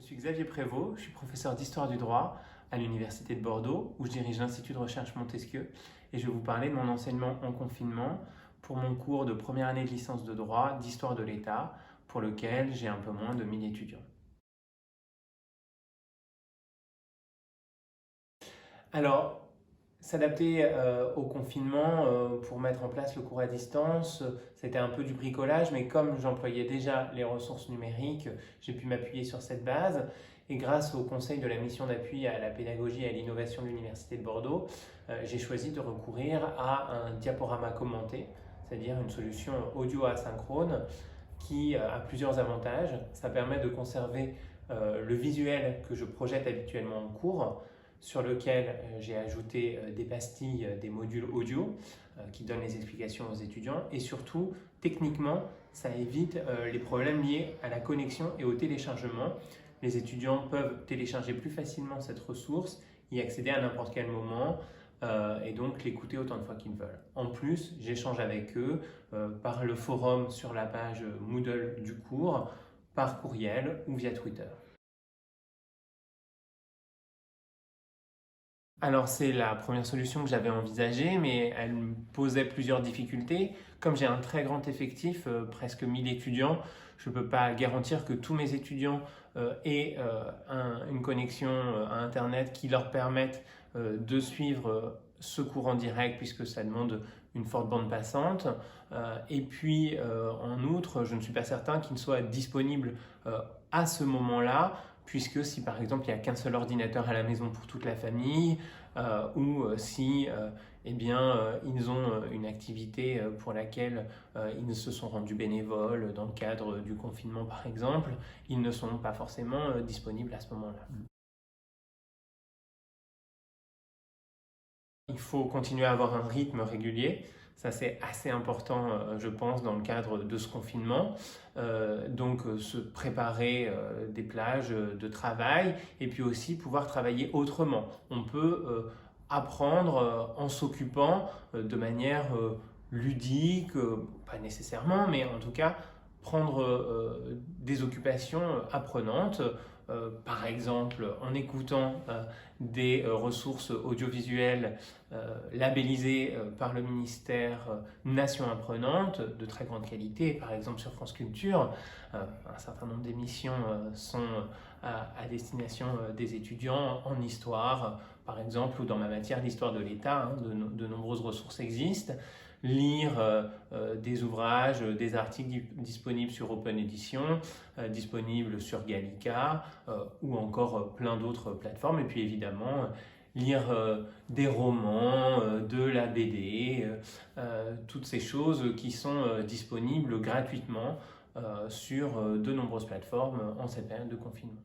Je suis Xavier Prévost, je suis professeur d'histoire du droit à l'Université de Bordeaux, où je dirige l'Institut de recherche Montesquieu, et je vais vous parler de mon enseignement en confinement pour mon cours de première année de licence de droit d'histoire de l'État, pour lequel j'ai un peu moins de 1000 étudiants. Alors, s'adapter au confinement pour mettre en place le cours à distance, c'était un peu du bricolage, mais comme j'employais déjà les ressources numériques, j'ai pu m'appuyer sur cette base. Et grâce au conseil de la mission d'appui à la pédagogie et à l'innovation de l'Université de Bordeaux, j'ai choisi de recourir à un diaporama commenté, c'est-à-dire une solution audio asynchrone qui a plusieurs avantages. Ça permet de conserver le visuel que je projette habituellement en cours, sur lequel j'ai ajouté des pastilles, des modules audio qui donnent les explications aux étudiants. Et surtout, techniquement, ça évite les problèmes liés à la connexion et au téléchargement. Les étudiants peuvent télécharger plus facilement cette ressource, y accéder à n'importe quel moment et donc l'écouter autant de fois qu'ils veulent. En plus, j'échange avec eux par le forum sur la page Moodle du cours, par courriel ou via Twitter. Alors c'est la première solution que j'avais envisagée, mais elle me posait plusieurs difficultés. Comme j'ai un très grand effectif, presque 1000 étudiants, je ne peux pas garantir que tous mes étudiants aient une connexion à Internet qui leur permette de suivre ce cours en direct, puisque ça demande une forte bande passante. Et puis en outre, je ne suis pas certain qu'il soit disponible à ce moment-là, puisque si par exemple il n'y a qu'un seul ordinateur à la maison pour toute la famille, ou si ils ont une activité pour laquelle ils se sont rendus bénévoles dans le cadre du confinement par exemple, ils ne sont pas forcément disponibles à ce moment-là. Il faut continuer à avoir un rythme régulier. Ça, c'est assez important, je pense, dans le cadre de ce confinement. Se préparer des plages de travail et puis aussi pouvoir travailler autrement. On peut apprendre en s'occupant de manière ludique, pas nécessairement, mais en tout cas prendre des occupations apprenantes, par exemple en écoutant des ressources audiovisuelles labellisées par le ministère Nation Apprenante de très grande qualité, par exemple sur France Culture. Un certain nombre d'émissions sont à destination des étudiants en histoire, par exemple, ou dans ma matière l'histoire de l'État, hein, de nombreuses ressources existent. Lire des ouvrages, des articles disponibles sur Open Edition, disponibles sur Gallica ou encore plein d'autres plateformes. Et puis évidemment, lire des romans, de la BD, toutes ces choses qui sont disponibles gratuitement sur de nombreuses plateformes en cette période de confinement.